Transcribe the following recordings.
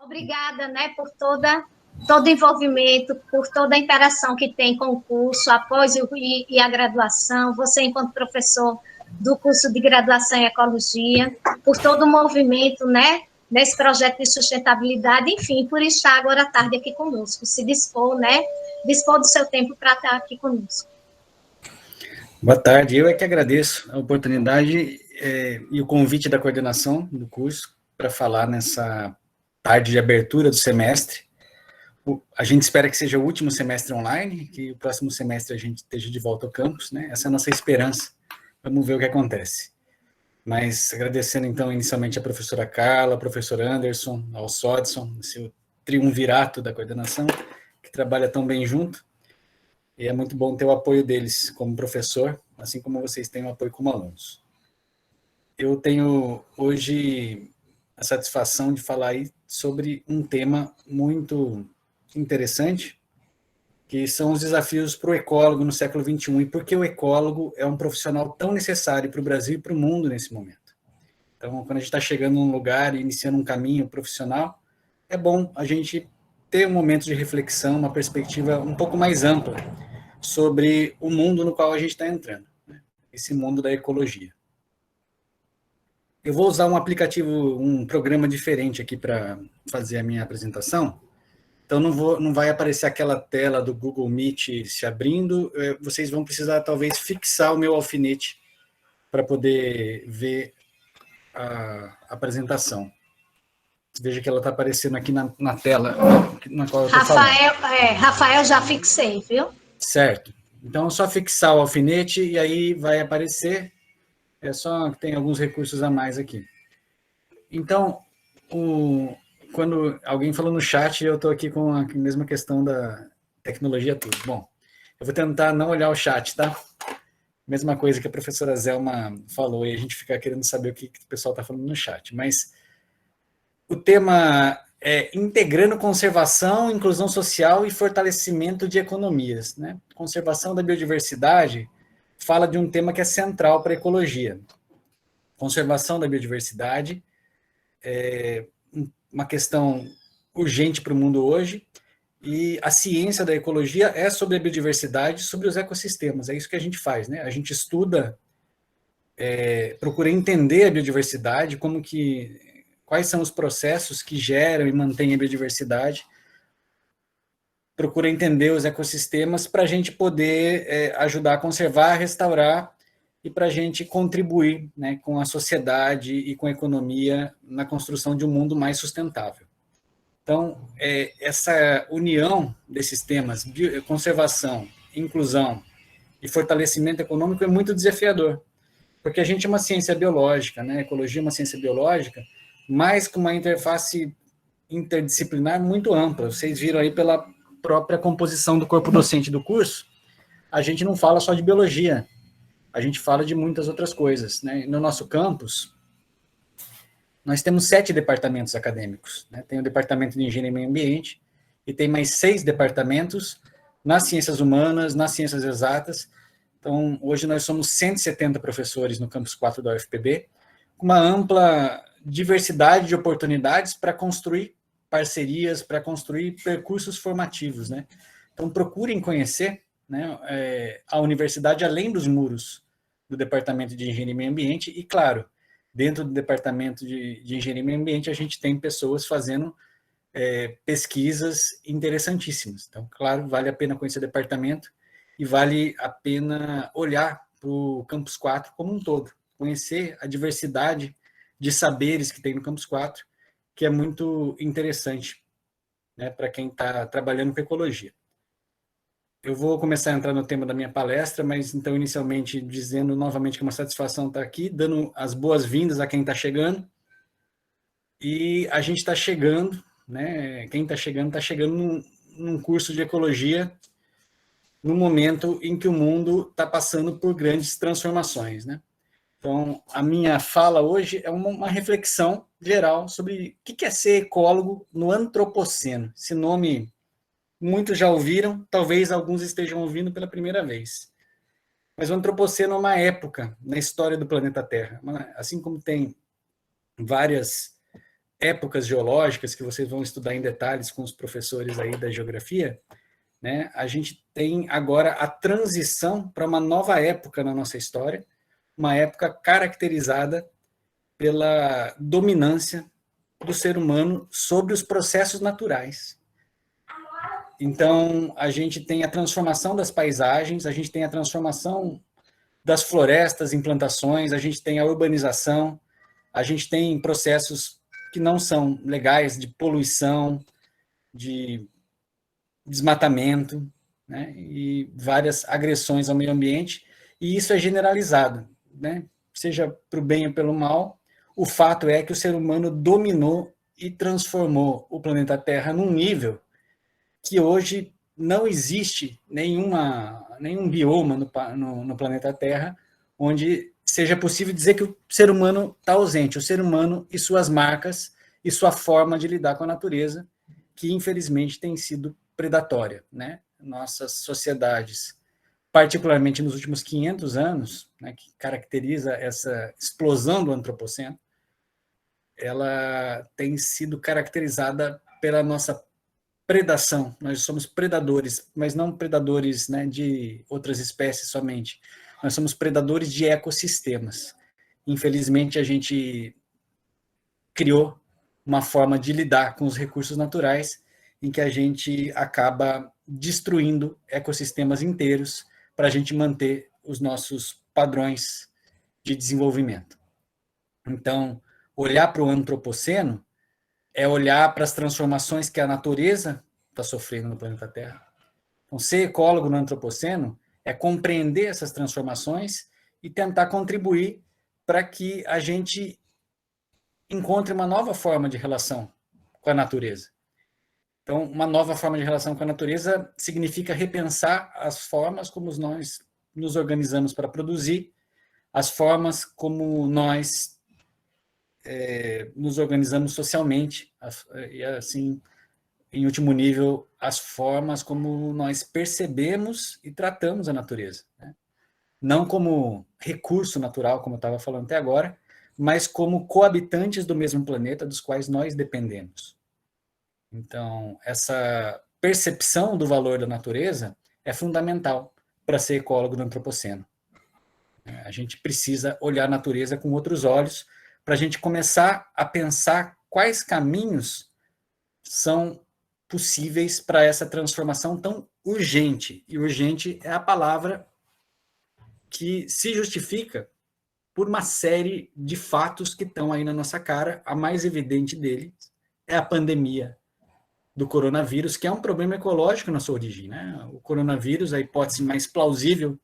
Obrigada, né, por todo o envolvimento, por toda a interação que tem com o curso, após e a graduação, você enquanto professor do curso de graduação em Ecologia, por todo o movimento, né, nesse projeto de sustentabilidade, enfim, por estar agora à tarde aqui conosco, se dispor, né, dispor do seu tempo para estar aqui conosco. Boa tarde, eu é que agradeço a oportunidade e o convite da coordenação do curso para falar nessa tarde de abertura do semestre. A gente espera que seja o último semestre online, que o próximo semestre a gente esteja de volta ao campus, né? Essa é a nossa esperança. Vamos ver o que acontece. Mas agradecendo, então, inicialmente a professora Carla, ao professor Anderson, ao Sodson, esse triunvirato da coordenação, que trabalha tão bem junto. E é muito bom ter o apoio deles como professor, assim como vocês têm o apoio como alunos. Eu tenho hoje a satisfação de falar aí sobre um tema muito interessante, que são os desafios para o ecólogo no século XXI, e por que o ecólogo é um profissional tão necessário para o Brasil e para o mundo nesse momento. Então, quando a gente está chegando num lugar e iniciando um caminho profissional, é bom a gente ter um momento de reflexão, uma perspectiva um pouco mais ampla sobre o mundo no qual a gente está entrando, né? Esse mundo da ecologia. Eu vou usar um aplicativo, um programa diferente aqui para fazer a minha apresentação. Então, não vai aparecer aquela tela do Google Meet se abrindo. Vocês vão precisar, talvez, fixar o meu alfinete para poder ver a apresentação. Veja que ela está aparecendo aqui na tela na qual eu estou falando. Rafael, já fixei, viu? Certo. Então, é só fixar o alfinete e aí vai aparecer. É só que tem alguns recursos a mais aqui. Então, quando alguém falou no chat, eu estou aqui com a mesma questão da tecnologia tudo. Bom, eu vou tentar não olhar o chat, tá? Mesma coisa que a professora Zelma falou, e a gente fica querendo saber o que o pessoal está falando no chat. Mas o tema é integrando conservação, inclusão social e fortalecimento de economias, né? Conservação da biodiversidade fala de um tema que é central para a ecologia. Conservação da biodiversidade é uma questão urgente para o mundo hoje, e a ciência da ecologia é sobre a biodiversidade, sobre os ecossistemas, é isso que a gente faz, né? A gente estuda, procura entender a biodiversidade, quais são os processos que geram e mantêm a biodiversidade, procura entender os ecossistemas para a gente poder ajudar a conservar, restaurar e para a gente contribuir, né, com a sociedade e com a economia na construção de um mundo mais sustentável. Então, essa união desses temas, conservação, inclusão e fortalecimento econômico é muito desafiador, porque a gente é uma ciência biológica, né? A ecologia é uma ciência biológica, mas com uma interface interdisciplinar muito ampla. Vocês viram aí pela própria composição do corpo docente do curso, a gente não fala só de biologia, a gente fala de muitas outras coisas, né? No nosso campus, nós temos 7 departamentos acadêmicos, né? Tem o departamento de Engenharia e Meio Ambiente, e tem mais 6 departamentos nas ciências humanas, nas ciências exatas. Então, hoje nós somos 170 professores no campus 4 da UFPB, com uma ampla diversidade de oportunidades para construir parcerias, para construir percursos formativos, né? Então, procurem conhecer, né, a universidade além dos muros do Departamento de Engenharia e Meio Ambiente, e, claro, dentro do Departamento de Engenharia e Meio Ambiente, a gente tem pessoas fazendo pesquisas interessantíssimas. Então, claro, vale a pena conhecer o departamento e vale a pena olhar para o Campus 4 como um todo, conhecer a diversidade de saberes que tem no Campus 4, que é muito interessante, né, para quem está trabalhando com ecologia. Eu vou começar a entrar no tema da minha palestra, mas então, inicialmente, dizendo novamente que é uma satisfação estar aqui, dando as boas-vindas a quem está chegando. E a gente está chegando, né? Quem está chegando num curso de ecologia no momento em que o mundo está passando por grandes transformações, né? Então, a minha fala hoje é uma reflexão geral sobre o que é ser ecólogo no antropoceno. Esse nome muitos já ouviram, talvez alguns estejam ouvindo pela primeira vez. Mas o antropoceno é uma época na história do planeta Terra. Assim como tem várias épocas geológicas que vocês vão estudar em detalhes com os professores aí da geografia, né, a gente tem agora a transição para uma nova época na nossa história, uma época caracterizada pela dominância do ser humano sobre os processos naturais. Então, a gente tem a transformação das paisagens, a gente tem a transformação das florestas, implantações, a gente tem a urbanização, a gente tem processos que não são legais de poluição, de desmatamento, né, e várias agressões ao meio ambiente, e isso é generalizado, né, seja para o bem ou pelo mal. O fato é que o ser humano dominou e transformou o planeta Terra num nível que hoje não existe nenhum bioma no planeta Terra onde seja possível dizer que o ser humano está ausente, o ser humano e suas marcas e sua forma de lidar com a natureza, que infelizmente tem sido predatória, né? Nossas sociedades, particularmente nos últimos 500 anos, né, que caracteriza essa explosão do antropoceno, ela tem sido caracterizada pela nossa predação. Nós somos predadores, mas não predadores, né, de outras espécies somente. Nós somos predadores de ecossistemas. Infelizmente, a gente criou uma forma de lidar com os recursos naturais em que a gente acaba destruindo ecossistemas inteiros para a gente manter os nossos padrões de desenvolvimento. Então, olhar para o antropoceno é olhar para as transformações que a natureza está sofrendo no planeta Terra. Então, ser ecólogo no antropoceno é compreender essas transformações e tentar contribuir para que a gente encontre uma nova forma de relação com a natureza. Então, uma nova forma de relação com a natureza significa repensar as formas como nós nos organizamos para produzir, as formas como nós nos organizamos socialmente, e assim, em último nível, as formas como nós percebemos e tratamos a natureza, né? Não como recurso natural, como eu estava falando até agora, mas como coabitantes do mesmo planeta, dos quais nós dependemos. Então, essa percepção do valor da natureza é fundamental para ser ecólogo do antropoceno. A gente precisa olhar a natureza com outros olhos para a gente começar a pensar quais caminhos são possíveis para essa transformação tão urgente. E urgente é a palavra que se justifica por uma série de fatos que estão aí na nossa cara. A mais evidente deles é a pandemia do coronavírus, que é um problema ecológico na sua origem, né? O coronavírus, a hipótese mais plausível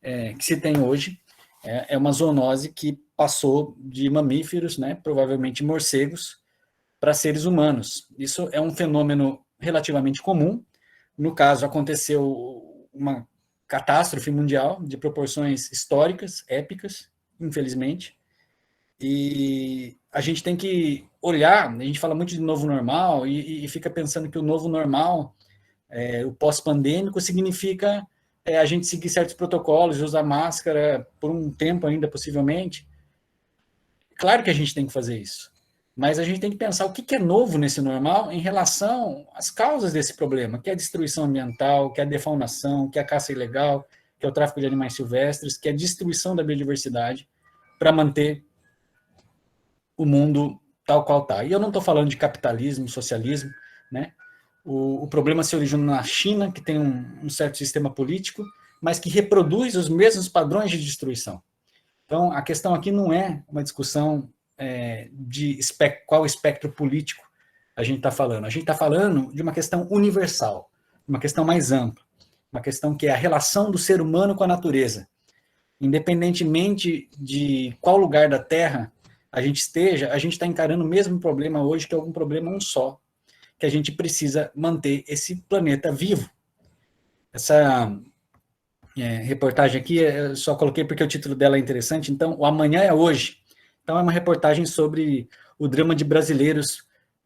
que se tem hoje, é uma zoonose que passou de mamíferos, né, provavelmente morcegos, para seres humanos. Isso é um fenômeno relativamente comum. No caso, aconteceu uma catástrofe mundial de proporções históricas, épicas, infelizmente. E a gente tem que olhar, a gente fala muito de novo normal e fica pensando que o novo normal, o pós-pandêmico, significa a gente seguir certos protocolos, usar máscara por um tempo ainda, possivelmente. Claro que a gente tem que fazer isso, mas a gente tem que pensar o que é novo nesse normal em relação às causas desse problema, que é a destruição ambiental, que é a defaunação, que é a caça ilegal, que é o tráfico de animais silvestres, que é a destruição da biodiversidade para manter o mundo tal qual está. E eu não estou falando de capitalismo, socialismo, né? O problema se origina na China, que tem um certo sistema político, mas que reproduz os mesmos padrões de destruição. Então, a questão aqui não é uma discussão de qual espectro político a gente está falando. A gente está falando de uma questão universal, uma questão mais ampla, uma questão que é a relação do ser humano com a natureza. Independentemente de qual lugar da Terra a gente esteja, a gente está encarando o mesmo problema hoje, que é algum problema um só, que a gente precisa manter esse planeta vivo. Essa reportagem aqui, eu só coloquei porque o título dela é interessante, então, o Amanhã é Hoje. Então, é uma reportagem sobre o drama de brasileiros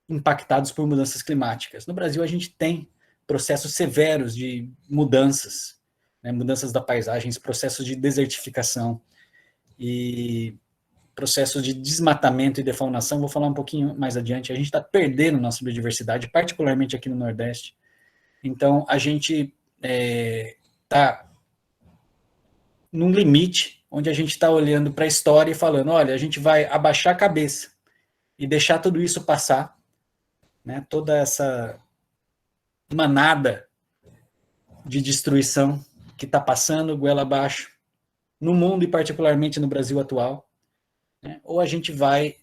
impactados por mudanças climáticas. No Brasil, a gente tem processos severos de mudanças, né, mudanças da paisagem, processos de desertificação, e processos de desmatamento e defaunação, vou falar um pouquinho mais adiante, a gente está perdendo nossa biodiversidade, particularmente aqui no Nordeste. Então, a gente está num limite onde a gente está olhando para a história e falando, olha, a gente vai abaixar a cabeça e deixar tudo isso passar, né, toda essa manada de destruição que está passando goela abaixo no mundo e particularmente no Brasil atual, né, ou a gente vai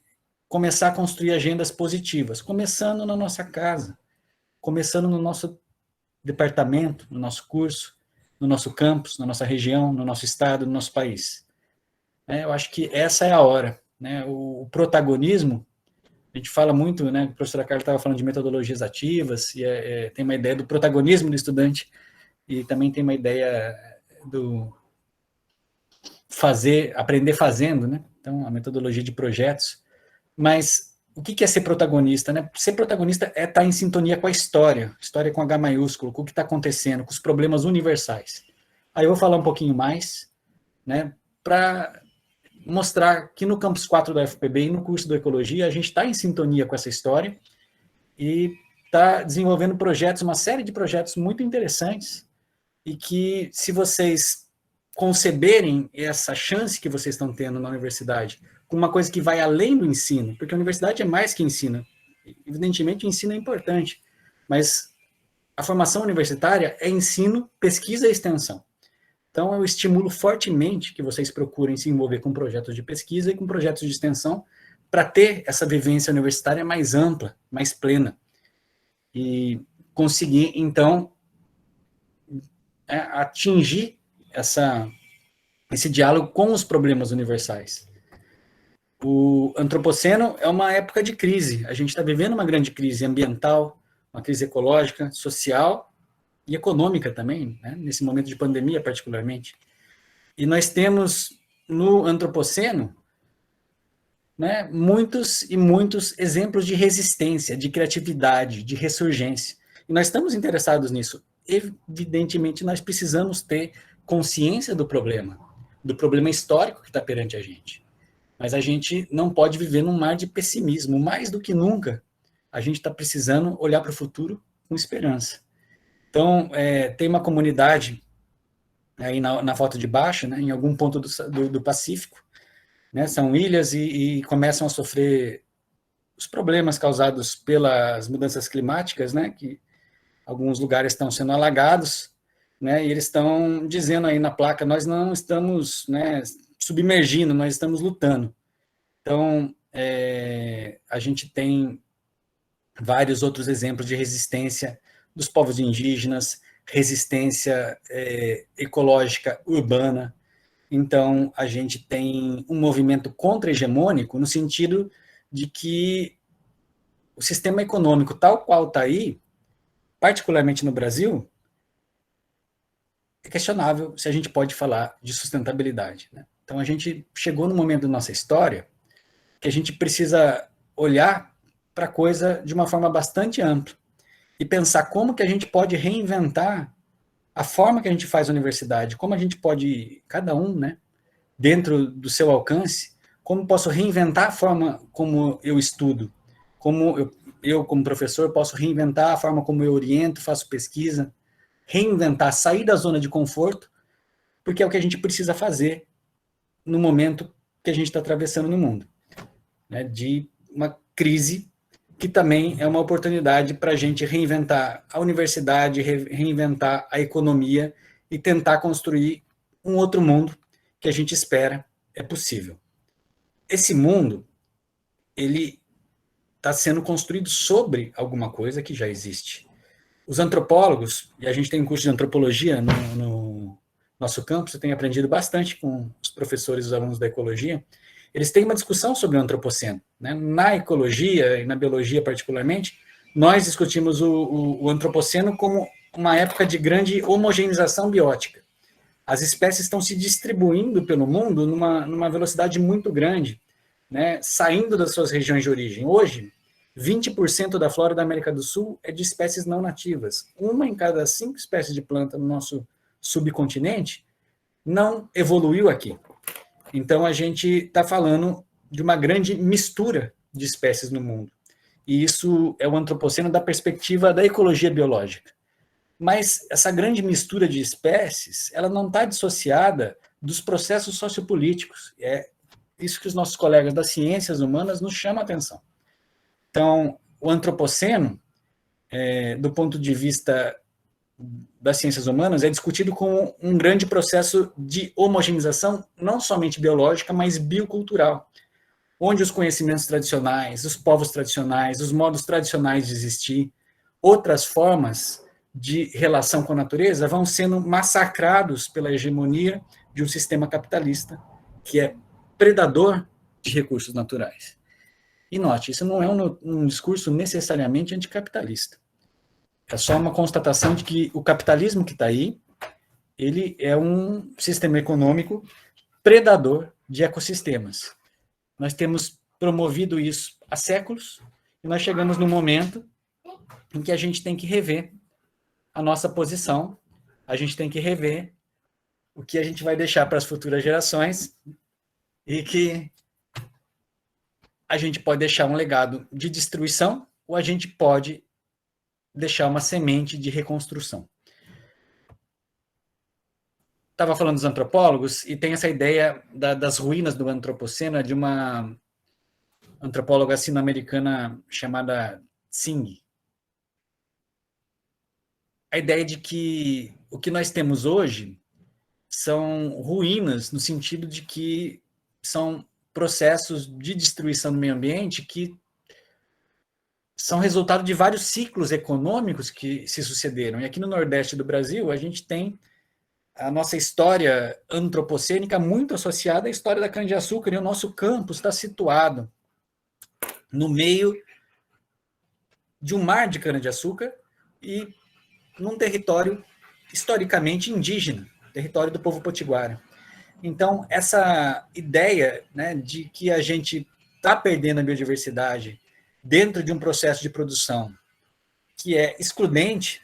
começar a construir agendas positivas, começando na nossa casa, começando no nosso departamento, no nosso curso, no nosso campus, na nossa região, no nosso estado, no nosso país. Eu acho que essa é a hora, né? O protagonismo, a gente fala muito, né? A professora Carla estava falando de metodologias ativas, e tem uma ideia do protagonismo do estudante, e também tem uma ideia do aprender fazendo, né? Então, a metodologia de projetos. Mas o que é ser protagonista, né? Ser protagonista é estar em sintonia com a história com H maiúsculo, com o que está acontecendo, com os problemas universais. Aí eu vou falar um pouquinho mais, né? Para mostrar que no Campus 4 da UFPB e no curso de Ecologia, a gente está em sintonia com essa história e está desenvolvendo projetos, uma série de projetos muito interessantes, e que, se vocês conceberem essa chance que vocês estão tendo na universidade, com uma coisa que vai além do ensino, porque a universidade é mais que ensino. Evidentemente, o ensino é importante, mas a formação universitária é ensino, pesquisa e extensão. Então, eu estimulo fortemente que vocês procurem se envolver com projetos de pesquisa e com projetos de extensão para ter essa vivência universitária mais ampla, mais plena. E conseguir, então, atingir esse diálogo com os problemas universais. O antropoceno é uma época de crise. A gente está vivendo uma grande crise ambiental, uma crise ecológica, social e econômica também, né? Nesse momento de pandemia particularmente. E nós temos no antropoceno, né, muitos e muitos exemplos de resistência, de criatividade, de ressurgência. E nós estamos interessados nisso. Evidentemente, nós precisamos ter consciência do problema histórico que está perante a gente. Mas a gente não pode viver num mar de pessimismo. Mais do que nunca, a gente está precisando olhar para o futuro com esperança. Então, tem uma comunidade aí na foto de baixo, né, em algum ponto do Pacífico, né, são ilhas e começam a sofrer os problemas causados pelas mudanças climáticas, né, que alguns lugares estão sendo alagados, né, e eles estão dizendo aí na placa, nós não estamos, né, submergindo, nós estamos lutando. Então, a gente tem vários outros exemplos de resistência dos povos indígenas, resistência ecológica urbana. Então, a gente tem um movimento contra-hegemônico no sentido de que o sistema econômico tal qual está aí, particularmente no Brasil, é questionável se a gente pode falar de sustentabilidade, né? Então, a gente chegou no momento da nossa história que a gente precisa olhar para a coisa de uma forma bastante ampla e pensar como que a gente pode reinventar a forma que a gente faz a universidade, como a gente pode, cada um, né, dentro do seu alcance, como posso reinventar a forma como eu estudo, como eu como professor, posso reinventar a forma como eu oriento, faço pesquisa, reinventar, sair da zona de conforto, porque é o que a gente precisa fazer no momento que a gente está atravessando no mundo, né, de uma crise que também é uma oportunidade para a gente reinventar a universidade, reinventar a economia e tentar construir um outro mundo que a gente espera é possível. Esse mundo, ele está sendo construído sobre alguma coisa que já existe. Os antropólogos, e a gente tem um curso de antropologia no nosso campus, eu tenho aprendido bastante com os professores e os alunos da ecologia, eles têm uma discussão sobre o antropoceno, né? Na ecologia e na biologia particularmente, nós discutimos o antropoceno como uma época de grande homogeneização biótica. As espécies estão se distribuindo pelo mundo numa velocidade muito grande, né? Saindo das suas regiões de origem. Hoje, 20% da flora da América do Sul é de espécies não nativas. 1 em cada 5 espécies de planta no nosso subcontinente não evoluiu aqui. Então, a gente está falando de uma grande mistura de espécies no mundo. E isso é o antropoceno da perspectiva da ecologia biológica. Mas essa grande mistura de espécies, ela não está dissociada dos processos sociopolíticos. É isso que os nossos colegas das ciências humanas nos chamam a atenção. Então, o antropoceno, do ponto de vista das ciências humanas, é discutido como um grande processo de homogeneização, não somente biológica, mas biocultural, onde os conhecimentos tradicionais, os povos tradicionais, os modos tradicionais de existir, outras formas de relação com a natureza vão sendo massacrados pela hegemonia de um sistema capitalista que é predador de recursos naturais. E note, isso não é um discurso necessariamente anticapitalista. É só uma constatação de que o capitalismo que está aí, ele é um sistema econômico predador de ecossistemas. Nós temos promovido isso há séculos e nós chegamos no momento em que a gente tem que rever a nossa posição, a gente tem que rever o que a gente vai deixar para as futuras gerações e que a gente pode deixar um legado de destruição ou a gente pode deixar uma semente de reconstrução. Estava falando dos antropólogos e tem essa ideia das ruínas do antropoceno, de uma antropóloga sino-americana chamada Tsing. A ideia de que o que nós temos hoje são ruínas, no sentido de que são processos de destruição do meio ambiente que são resultado de vários ciclos econômicos que se sucederam. E aqui no Nordeste do Brasil, a gente tem a nossa história antropocênica muito associada à história da cana-de-açúcar, e o nosso campus está situado no meio de um mar de cana-de-açúcar e num território historicamente indígena, território do povo potiguara. Então, essa ideia, né, de que a gente está perdendo a biodiversidade dentro de um processo de produção que é excludente,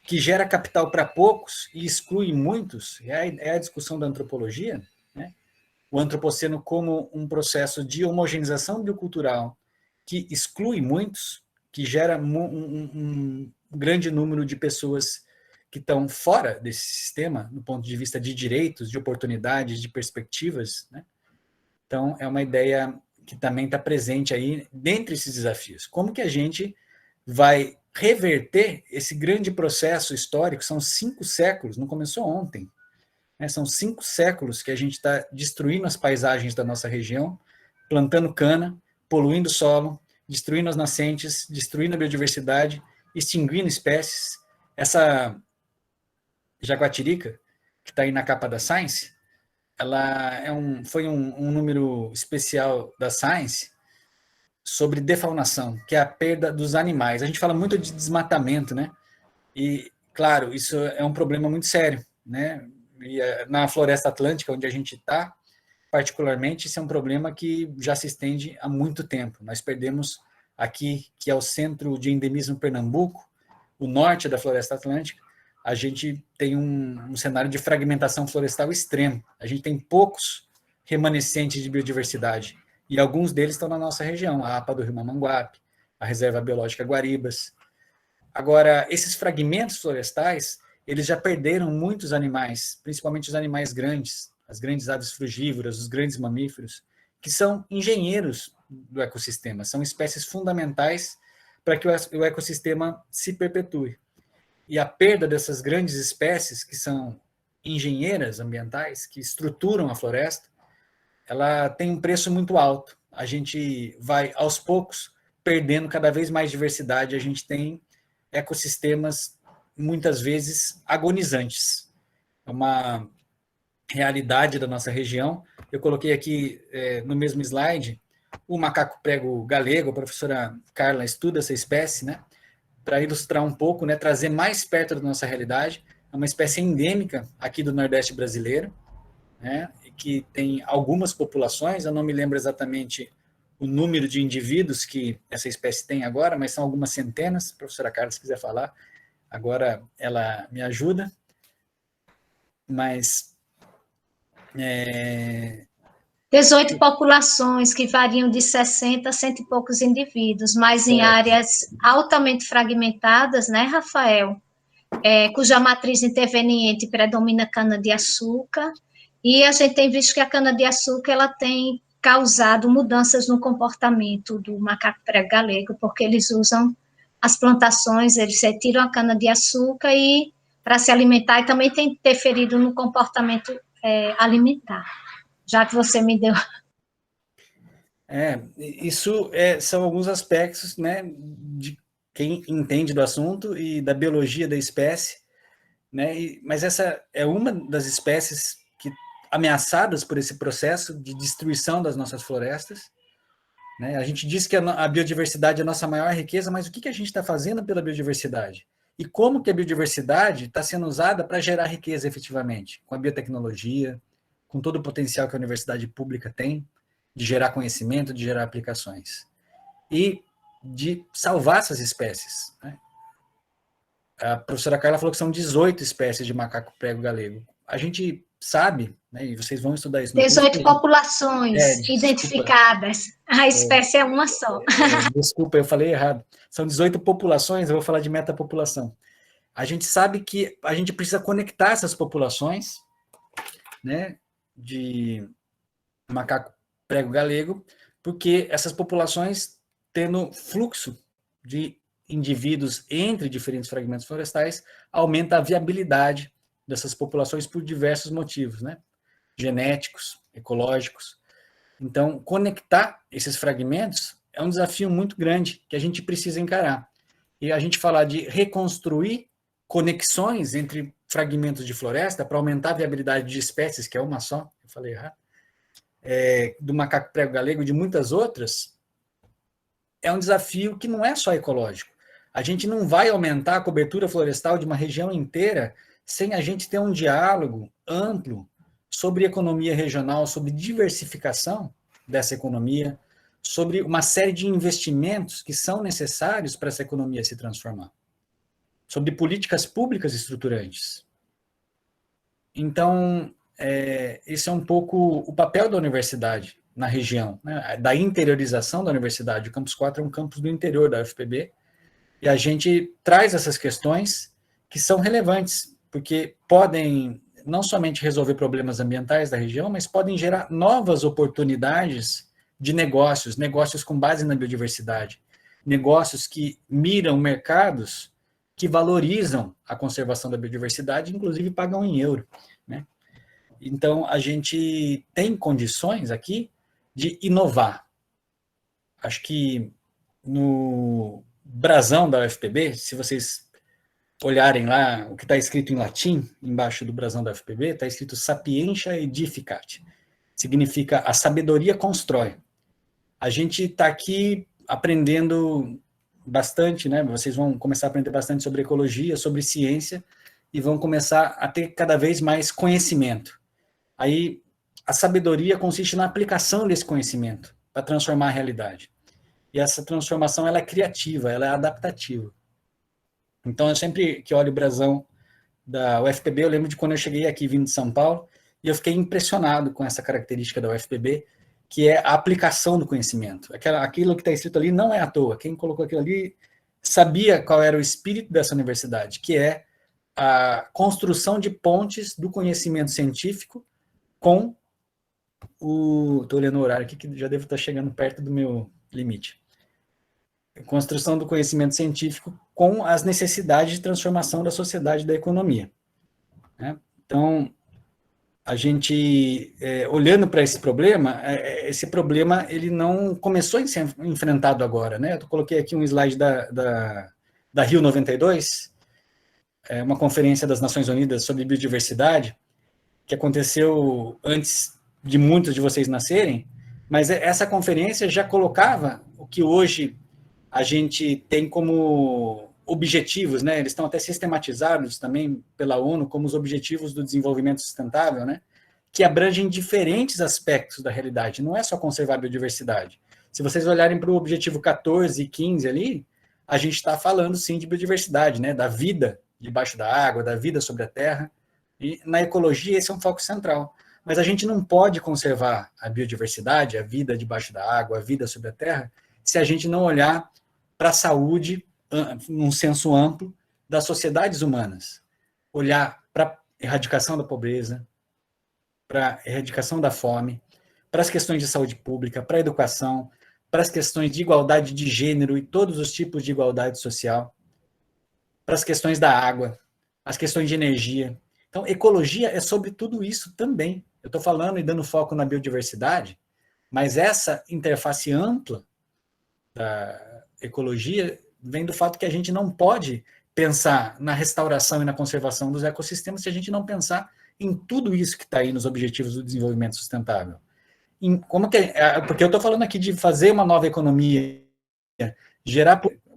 que gera capital para poucos e exclui muitos, é a discussão da antropologia, né? O antropoceno como um processo de homogeneização biocultural que exclui muitos, que gera um grande número de pessoas que estão fora desse sistema, do ponto de vista de direitos, de oportunidades, de perspectivas, né? Então, é uma ideia que também está presente aí dentre esses desafios. Como que a gente vai reverter esse grande processo histórico? São 5 séculos, não começou ontem, né? São 5 séculos que a gente está destruindo as paisagens da nossa região, plantando cana, poluindo o solo, destruindo as nascentes, destruindo a biodiversidade, extinguindo espécies. Essa jaguatirica, que está aí na capa da Science, ela foi um número especial da Science sobre defaunação, que é a perda dos animais. A gente fala muito de desmatamento, né? E, claro, isso é um problema muito sério, né? E na floresta atlântica, onde a gente está, particularmente, isso é um problema que já se estende há muito tempo. Nós perdemos aqui, que é o centro de endemismo Pernambuco, o norte da floresta atlântica, a gente tem um cenário de fragmentação florestal extremo. A gente tem poucos remanescentes de biodiversidade, e alguns deles estão na nossa região, a APA do Rio Mamanguape, a Reserva Biológica Guaribas. Agora, esses fragmentos florestais, eles já perderam muitos animais, principalmente os animais grandes, as grandes aves frugívoras, os grandes mamíferos, que são engenheiros do ecossistema, são espécies fundamentais para que o ecossistema se perpetue. E a perda dessas grandes espécies, que são engenheiras ambientais, que estruturam a floresta, ela tem um preço muito alto. A gente vai, aos poucos, perdendo cada vez mais diversidade. A gente tem ecossistemas, muitas vezes, agonizantes. É uma realidade da nossa região. Eu coloquei aqui, no mesmo slide, o macaco prego galego. A professora Carla estuda essa espécie, né? Para ilustrar um pouco, né, trazer mais perto da nossa realidade. É uma espécie endêmica aqui do Nordeste brasileiro, né, que tem algumas populações, eu não me lembro exatamente o número de indivíduos que essa espécie tem agora, mas são algumas centenas. A professora Carla, se quiser falar, agora ela me ajuda. Mas 18 populações que variam de 60 a cento e poucos indivíduos, mas em áreas altamente fragmentadas, né, Rafael? Cuja matriz interveniente predomina cana-de-açúcar, e a gente tem visto que a cana-de-açúcar ela tem causado mudanças no comportamento do macaco prego galego, porque eles usam as plantações, eles retiram a cana-de-açúcar e para se alimentar, e também tem interferido no comportamento alimentar, já que você me deu. Isso são alguns aspectos, né, de quem entende do assunto e da biologia da espécie, né, mas essa é uma das espécies que ameaçadas por esse processo de destruição das nossas florestas, né? A gente diz que a biodiversidade é a nossa maior riqueza, mas o que a gente está fazendo pela biodiversidade? E como que a biodiversidade está sendo usada para gerar riqueza efetivamente? Com a biotecnologia, com todo o potencial que a universidade pública tem de gerar conhecimento, de gerar aplicações. E de salvar essas espécies, né? A professora Carla falou que são 18 espécies de macaco prego galego. A gente sabe, né, e vocês vão estudar isso no 18 curso, populações identificadas. A espécie é uma só. Desculpa, eu falei errado. São 18 populações, eu vou falar de metapopulação. A gente sabe que a gente precisa conectar essas populações, né, de macaco prego galego, porque essas populações, tendo fluxo de indivíduos entre diferentes fragmentos florestais, aumenta a viabilidade dessas populações por diversos motivos, né? Genéticos, ecológicos. Então, conectar esses fragmentos é um desafio muito grande que a gente precisa encarar. E a gente falar de reconstruir conexões entre fragmentos de floresta para aumentar a viabilidade de espécies, que é uma só, eu falei errado, do macaco prego galego e de muitas outras, é um desafio que não é só ecológico. A gente não vai aumentar a cobertura florestal de uma região inteira sem a gente ter um diálogo amplo sobre economia regional, sobre diversificação dessa economia, sobre uma série de investimentos que são necessários para essa economia se transformar, sobre políticas públicas estruturantes. Então, esse é um pouco o papel da universidade na região, né? Da interiorização da universidade. O Campus 4 é um campus do interior da UFPB, e a gente traz essas questões que são relevantes, porque podem não somente resolver problemas ambientais da região, mas podem gerar novas oportunidades de negócios, negócios com base na biodiversidade, negócios que miram mercados que valorizam a conservação da biodiversidade, inclusive pagam em euro, né? Então, a gente tem condições aqui de inovar. Acho que no brasão da UFPB, se vocês olharem lá o que está escrito em latim, embaixo do brasão da UFPB, está escrito sapientia edificat. Significa a sabedoria constrói. A gente está aqui aprendendo bastante, né? Vocês vão começar a aprender bastante sobre ecologia, sobre ciência, e vão começar a ter cada vez mais conhecimento. Aí, a sabedoria consiste na aplicação desse conhecimento para transformar a realidade. E essa transformação, ela é criativa, ela é adaptativa. Então, eu sempre que olho o brasão da UFPB, eu lembro de quando eu cheguei aqui vindo de São Paulo, e eu fiquei impressionado com essa característica da UFPB, que é a aplicação do conhecimento. Aquilo que está escrito ali não é à toa. Quem colocou aquilo ali sabia qual era o espírito dessa universidade, que é a construção de pontes do conhecimento científico com o... Estou olhando o horário aqui, que já devo estar chegando perto do meu limite. Construção do conhecimento científico com as necessidades de transformação da sociedade e da economia, né? Então, a gente, olhando para esse problema ele não começou a ser enfrentado agora, né? Eu coloquei aqui um slide da Rio 92, uma conferência das Nações Unidas sobre biodiversidade, que aconteceu antes de muitos de vocês nascerem, mas essa conferência já colocava o que hoje a gente tem como objetivos, né? Eles estão até sistematizados também pela ONU como os objetivos do desenvolvimento sustentável, né? Que abrangem diferentes aspectos da realidade, não é só conservar a biodiversidade. Se vocês olharem para o objetivo 14 e 15 ali, a gente está falando sim de biodiversidade, né? Da vida debaixo da água, da vida sobre a terra, e na ecologia esse é um foco central. mas a gente não pode conservar a biodiversidade, a vida debaixo da água, a vida sobre a terra, se a gente não olhar para a saúde, num senso amplo, das sociedades humanas. Olhar para a erradicação da pobreza, para a erradicação da fome, para as questões de saúde pública, para a educação, para as questões de igualdade de gênero e todos os tipos de igualdade social, para as questões da água, as questões de energia. Então, ecologia é sobre tudo isso também. Eu estou falando e dando foco na biodiversidade, mas essa interface ampla da ecologia vem do fato que a gente não pode pensar na restauração e na conservação dos ecossistemas se a gente não pensar em tudo isso que está aí nos Objetivos do Desenvolvimento Sustentável. Porque eu estou falando aqui de fazer uma nova economia,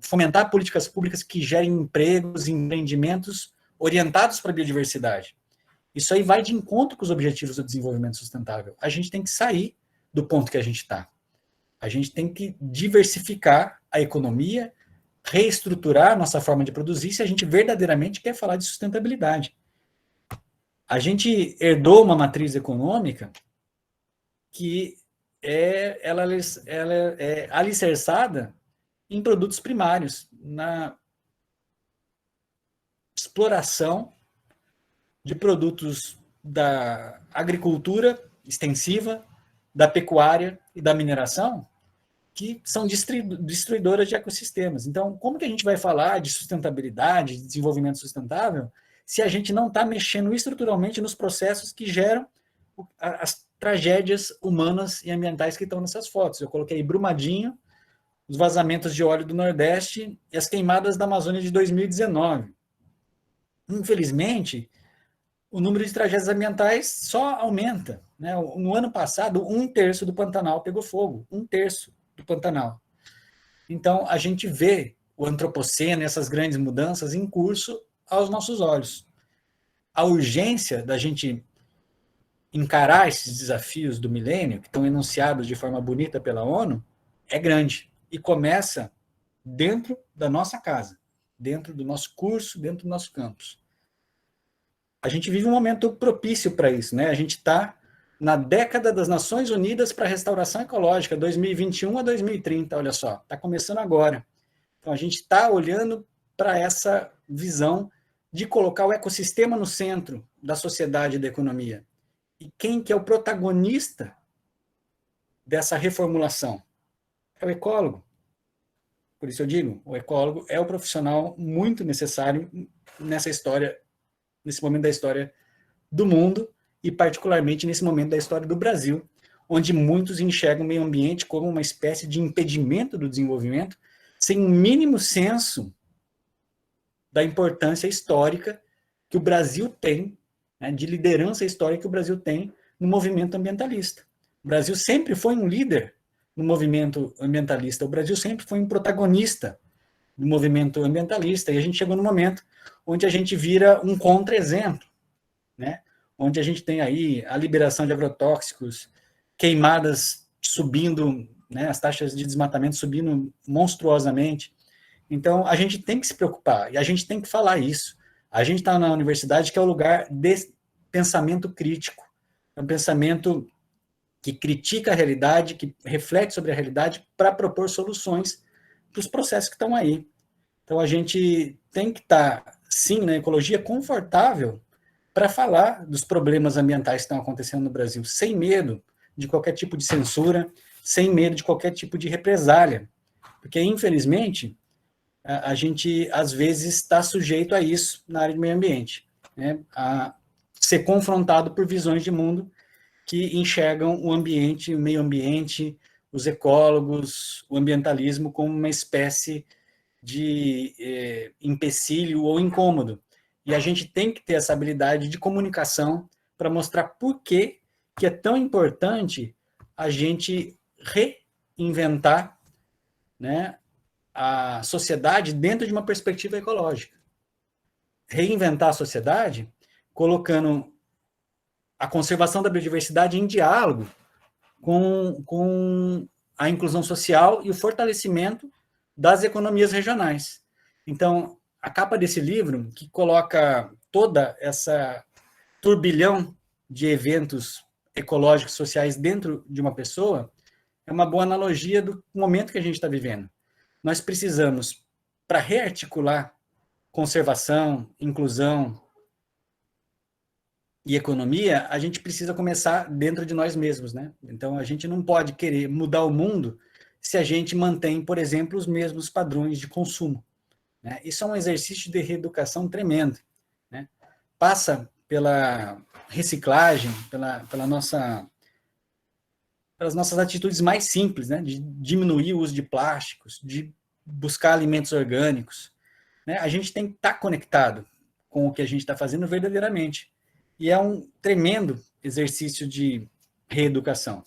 fomentar políticas públicas que gerem empregos e empreendimentos orientados para a biodiversidade. Isso aí vai de encontro com os Objetivos do Desenvolvimento Sustentável. A gente tem que sair do ponto que a gente está. A gente tem que diversificar a economia, reestruturar a nossa forma de produzir se a gente verdadeiramente quer falar de sustentabilidade. A gente herdou uma matriz econômica que ela é alicerçada em produtos primários, na exploração de produtos da agricultura extensiva, da pecuária e da mineração, que são destruidoras de ecossistemas. Então, como que a gente vai falar de sustentabilidade, de desenvolvimento sustentável, se a gente não está mexendo estruturalmente nos processos que geram as tragédias humanas e ambientais que estão nessas fotos? Eu coloquei Brumadinho, os vazamentos de óleo do Nordeste e as queimadas da Amazônia de 2019. Infelizmente, o número de tragédias ambientais só aumenta, né? No ano passado, 1/3 do Pantanal pegou fogo, 1/3 do Pantanal. Então, a gente vê o antropoceno e essas grandes mudanças em curso aos nossos olhos. A urgência da gente encarar esses desafios do milênio, que estão enunciados de forma bonita pela ONU, é grande. E começa dentro da nossa casa, dentro do nosso curso, dentro do nosso campus. A gente vive um momento propício para isso, né? A gente está na década das Nações Unidas para a Restauração Ecológica, 2021 a 2030, olha só, está começando agora. Então, a gente está olhando para essa visão de colocar o ecossistema no centro da sociedade e da economia. E quem que é o protagonista dessa reformulação? É o ecólogo. Por isso eu digo, o ecólogo é o profissional muito necessário nessa história, nesse momento da história do mundo, e particularmente nesse momento da história do Brasil, onde muitos enxergam o meio ambiente como uma espécie de impedimento do desenvolvimento, sem um mínimo senso da importância histórica que o Brasil tem, né, de liderança histórica que o Brasil tem no movimento ambientalista. O Brasil sempre foi um líder no movimento ambientalista, o Brasil sempre foi um protagonista do movimento ambientalista, e a gente chegou no momento onde a gente vira um contra-exemplo, né? Onde a gente tem aí a liberação de agrotóxicos, queimadas subindo, né, as taxas de desmatamento subindo monstruosamente. Então, a gente tem que se preocupar, e a gente tem que falar isso. A gente está na universidade, que é o lugar de pensamento crítico, é um pensamento que critica a realidade, que reflete sobre a realidade para propor soluções para os processos que estão aí. Então, a gente tem que estar, sim, na ecologia, confortável para falar dos problemas ambientais que estão acontecendo no Brasil, sem medo de qualquer tipo de censura, sem medo de qualquer tipo de represália. Porque, infelizmente, a gente, às vezes, está sujeito a isso na área de meio ambiente, né? A ser confrontado por visões de mundo que enxergam o ambiente, o meio ambiente, os ecólogos, o ambientalismo como uma espécie de empecilho ou incômodo. E a gente tem que ter essa habilidade de comunicação para mostrar por que é tão importante a gente reinventar, né, a sociedade dentro de uma perspectiva ecológica. Reinventar a sociedade colocando a conservação da biodiversidade em diálogo com a inclusão social e o fortalecimento das economias regionais. Então, a capa desse livro, que coloca toda essa turbilhão de eventos ecológicos, sociais dentro de uma pessoa, é uma boa analogia do momento que a gente está vivendo. Nós precisamos, para rearticular conservação, inclusão e economia, a gente precisa começar dentro de nós mesmos, né? Então, a gente não pode querer mudar o mundo se a gente mantém, por exemplo, os mesmos padrões de consumo, né? Isso é um exercício de reeducação tremendo, né? Passa pela reciclagem, pelas nossas atitudes mais simples, né? De diminuir o uso de plásticos, de buscar alimentos orgânicos, né? A gente tem que estar conectado com o que a gente está fazendo verdadeiramente. E é um tremendo exercício de reeducação.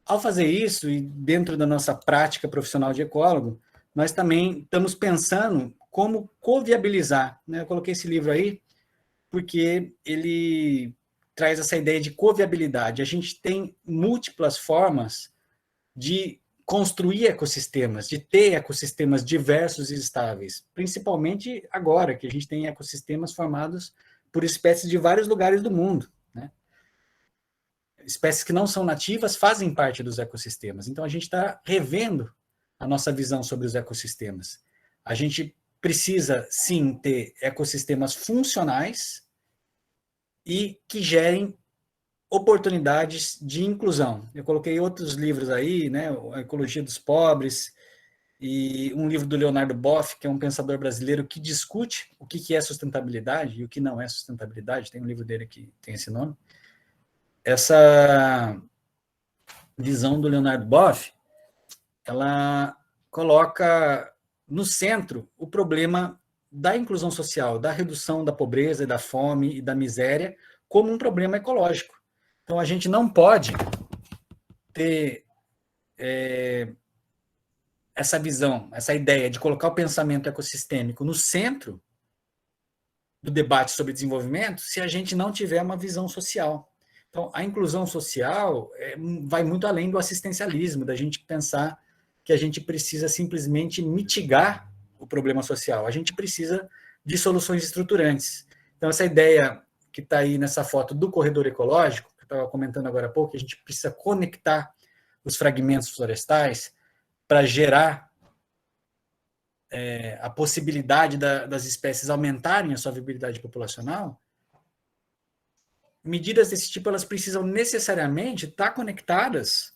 Ao fazer isso, e dentro da nossa prática profissional de ecólogo, nós também estamos pensando como coviabilizar, né? Eu coloquei esse livro aí porque ele traz essa ideia de coviabilidade. A gente tem múltiplas formas de construir ecossistemas, de ter ecossistemas diversos e estáveis, principalmente agora que a gente tem ecossistemas formados por espécies de vários lugares do mundo, né? Espécies que não são nativas fazem parte dos ecossistemas. Então, a gente está revendo a nossa visão sobre os ecossistemas. A gente precisa, sim, ter ecossistemas funcionais e que gerem oportunidades de inclusão. Eu coloquei outros livros aí, né? A Ecologia dos Pobres, e um livro do Leonardo Boff, que é um pensador brasileiro que discute o que é sustentabilidade e o que não é sustentabilidade. Tem um livro dele que tem esse nome. Essa visão do Leonardo Boff, ela coloca no centro o problema da inclusão social, da redução da pobreza e da fome e da miséria como um problema ecológico. Então, a gente não pode ter essa visão, essa ideia de colocar o pensamento ecossistêmico no centro do debate sobre desenvolvimento se a gente não tiver uma visão social. Então, a inclusão social vai muito além do assistencialismo, da gente pensar que a gente precisa simplesmente mitigar o problema social. A gente precisa de soluções estruturantes. Então, essa ideia que está aí nessa foto do corredor ecológico, que eu estava comentando agora há pouco, que a gente precisa conectar os fragmentos florestais para gerar a possibilidade das espécies aumentarem a sua viabilidade populacional, medidas desse tipo elas precisam necessariamente estar conectadas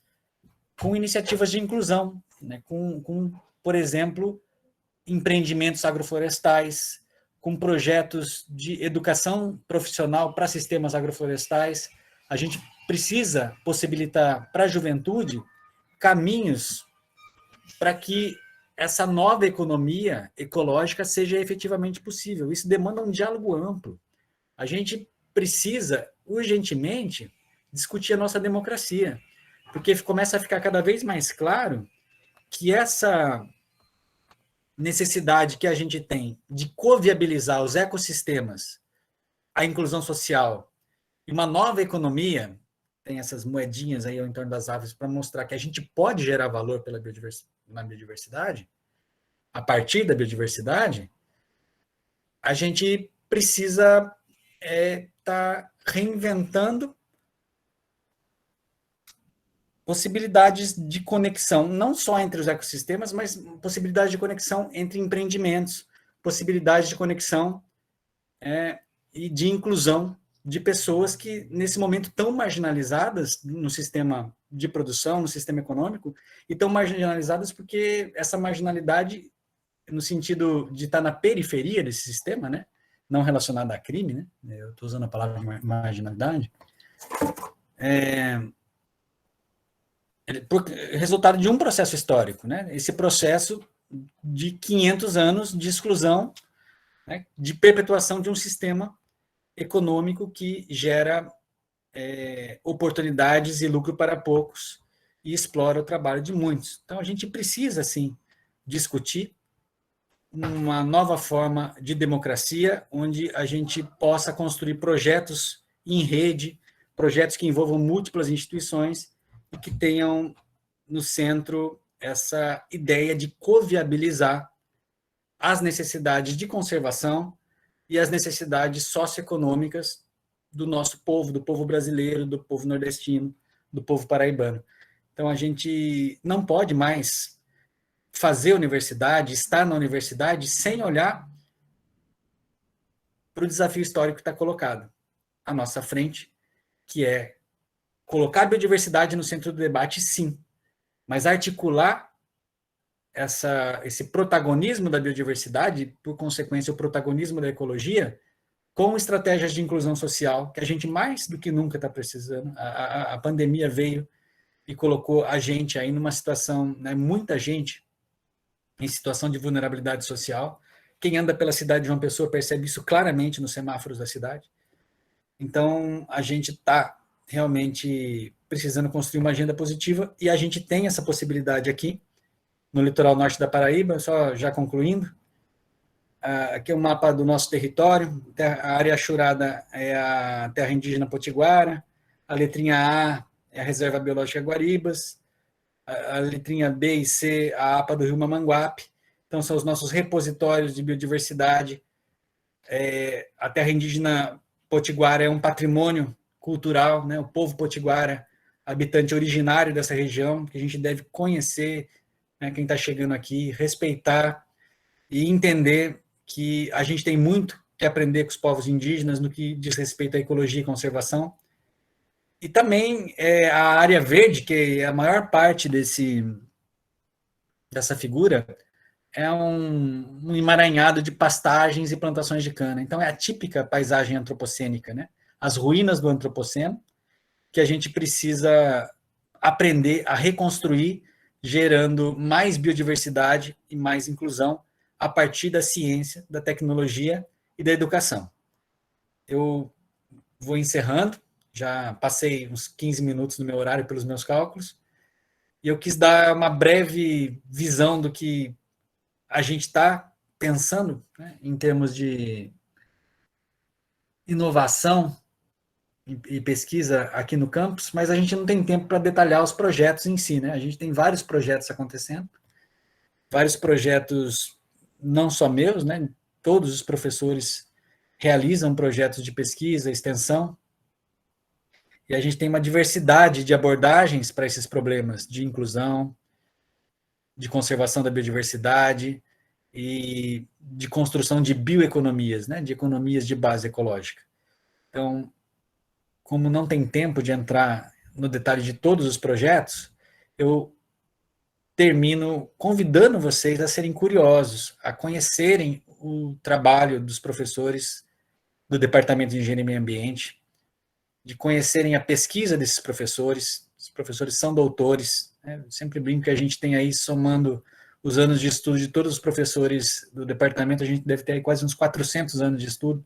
com iniciativas de inclusão, né? com, por exemplo, empreendimentos agroflorestais, com projetos de educação profissional para sistemas agroflorestais. A gente precisa possibilitar para a juventude caminhos para que essa nova economia ecológica seja efetivamente possível. Isso demanda um diálogo amplo. A gente precisa, urgentemente, discutir a nossa democracia, porque começa a ficar cada vez mais claro que essa necessidade que a gente tem de coviabilizar os ecossistemas, a inclusão social e uma nova economia, tem essas moedinhas aí ao entorno das árvores para mostrar que a gente pode gerar valor na biodiversidade, a partir da biodiversidade, a gente precisa estar reinventando possibilidades de conexão, não só entre os ecossistemas, mas possibilidades de conexão entre empreendimentos, possibilidades de conexão e de inclusão de pessoas que, nesse momento, estão marginalizadas no sistema de produção, no sistema econômico, e estão marginalizadas porque essa marginalidade, no sentido de estar na periferia desse sistema, né? Não relacionada a crime, né? Eu estou usando a palavra marginalidade, resultado de um processo histórico, né? Esse processo de 500 anos de exclusão, né? De perpetuação de um sistema econômico que gera oportunidades e lucro para poucos e explora o trabalho de muitos. Então, a gente precisa, sim, discutir uma nova forma de democracia, onde a gente possa construir projetos em rede, projetos que envolvam múltiplas instituições e que tenham no centro essa ideia de coviabilizar as necessidades de conservação e as necessidades socioeconômicas do nosso povo, do povo brasileiro, do povo nordestino, do povo paraibano. Então, a gente não pode mais fazer universidade, estar na universidade, sem olhar para o desafio histórico que está colocado à nossa frente, que é colocar a biodiversidade no centro do debate, sim, mas articular esse protagonismo da biodiversidade, por consequência, o protagonismo da ecologia, com estratégias de inclusão social, que a gente mais do que nunca está precisando. A pandemia veio e colocou a gente aí numa situação, né, muita gente em situação de vulnerabilidade social. Quem anda pela cidade de João Pessoa percebe isso claramente nos semáforos da cidade. Então, a gente está realmente precisando construir uma agenda positiva e a gente tem essa possibilidade aqui, no litoral norte da Paraíba, só já concluindo. Aqui é o mapa do nosso território, a área achurada é a terra indígena Potiguara, a letrinha A é a Reserva Biológica Guaribas, a letrinha B e C, a APA do Rio Mamanguape. Então, são os nossos repositórios de biodiversidade. A terra indígena Potiguara é um patrimônio cultural, né? O povo potiguara, habitante originário dessa região, que a gente deve conhecer, né? Quem está chegando aqui, respeitar e entender que a gente tem muito que aprender com os povos indígenas no que diz respeito à ecologia e conservação. E também a área verde, que é a maior parte dessa figura, é um emaranhado de pastagens e plantações de cana. Então, é a típica paisagem antropocênica, né? As ruínas do antropoceno, que a gente precisa aprender a reconstruir, gerando mais biodiversidade e mais inclusão a partir da ciência, da tecnologia e da educação. Eu vou encerrando, já passei uns 15 minutos do meu horário pelos meus cálculos, e eu quis dar uma breve visão do que a gente está pensando, né, em termos de inovação e pesquisa aqui no campus, mas a gente não tem tempo para detalhar os projetos em si, né? A gente tem vários projetos acontecendo, vários projetos não só meus, né? Todos os professores realizam projetos de pesquisa, extensão, e a gente tem uma diversidade de abordagens para esses problemas de inclusão, de conservação da biodiversidade e de construção de bioeconomias, né? De economias de base ecológica. Então, como não tem tempo de entrar no detalhe de todos os projetos, eu termino convidando vocês a serem curiosos, a conhecerem o trabalho dos professores do Departamento de Engenharia e Meio Ambiente, de conhecerem a pesquisa desses professores. Os professores são doutores, né? Eu sempre brinco que a gente tem aí, somando os anos de estudo de todos os professores do departamento, a gente deve ter aí quase uns 400 anos de estudo.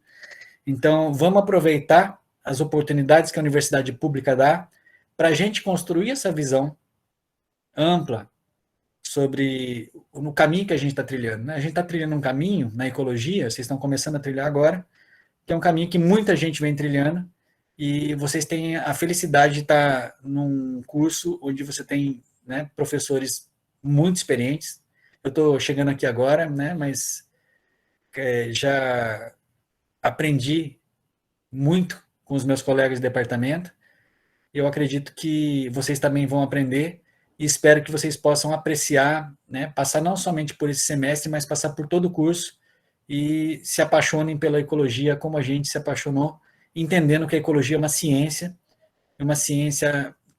Então, vamos aproveitar as oportunidades que a universidade pública dá para a gente construir essa visão ampla sobre no caminho que a gente está trilhando, né? A gente está trilhando um caminho na ecologia, vocês estão começando a trilhar agora, que é um caminho que muita gente vem trilhando, e vocês têm a felicidade de estar num curso onde você tem, né, professores muito experientes. Eu estou chegando aqui agora, né, mas já aprendi muito com os meus colegas de departamento. Eu acredito que vocês também vão aprender e espero que vocês possam apreciar, né, passar não somente por esse semestre, mas passar por todo o curso e se apaixonem pela ecologia como a gente se apaixonou, entendendo que a ecologia é uma ciência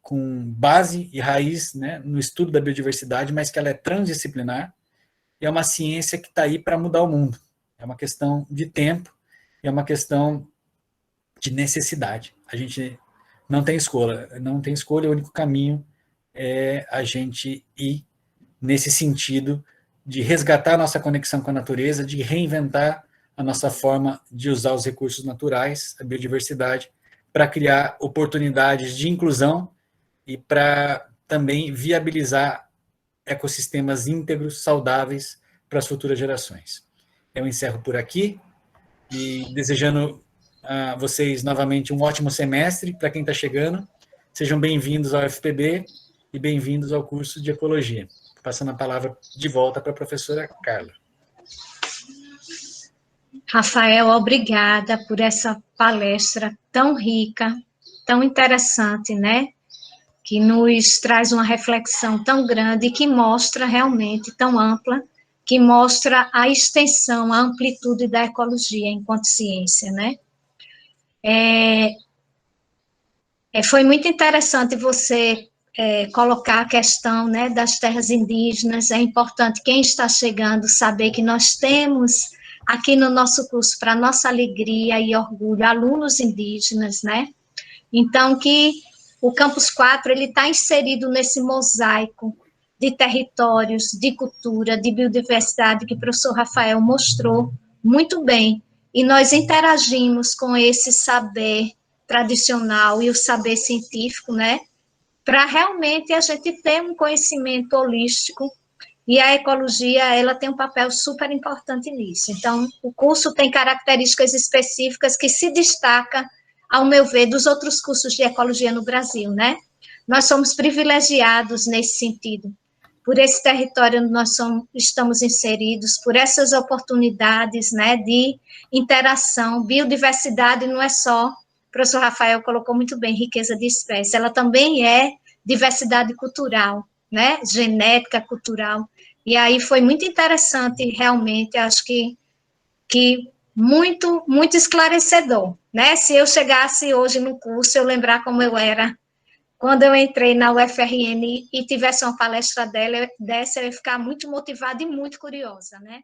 com base e raiz, né, no estudo da biodiversidade, mas que ela é transdisciplinar e é uma ciência que está aí para mudar o mundo. É uma questão de tempo, é uma questão de necessidade. A gente não tem escolha, o único caminho é a gente ir nesse sentido de resgatar a nossa conexão com a natureza, de reinventar a nossa forma de usar os recursos naturais, a biodiversidade, para criar oportunidades de inclusão e para também viabilizar ecossistemas íntegros, saudáveis para as futuras gerações. Eu encerro por aqui e desejando a vocês novamente um ótimo semestre para quem está chegando. Sejam bem-vindos ao FPB e bem-vindos ao curso de Ecologia. Passando a palavra de volta para a professora Carla. Rafael, obrigada por essa palestra tão rica, tão interessante, né? Que nos traz uma reflexão tão grande e que mostra realmente, tão ampla, que mostra a extensão, a amplitude da ecologia enquanto ciência, né? Foi muito interessante você colocar a questão, né, das terras indígenas. É importante quem está chegando saber que nós temos aqui no nosso curso, para nossa alegria e orgulho, alunos indígenas, né? Então, que o Campus 4 ele está inserido nesse mosaico de territórios, de cultura, de biodiversidade que o professor Rafael mostrou muito bem. E nós interagimos com esse saber tradicional e o saber científico, né? Para realmente a gente ter um conhecimento holístico, e a ecologia, ela tem um papel super importante nisso. Então, o curso tem características específicas que se destacam, ao meu ver, dos outros cursos de ecologia no Brasil, né? Nós somos privilegiados nesse sentido, por esse território onde nós estamos inseridos, por essas oportunidades, né, de interação. Biodiversidade não é só, o professor Rafael colocou muito bem, riqueza de espécies, ela também é diversidade cultural, né, genética cultural. E aí foi muito interessante, realmente, acho que muito, muito esclarecedor, né? Se eu chegasse hoje no curso, eu lembrar como eu era quando eu entrei na UFRN e tivesse uma palestra dessa, eu ia ficar muito motivada e muito curiosa, né?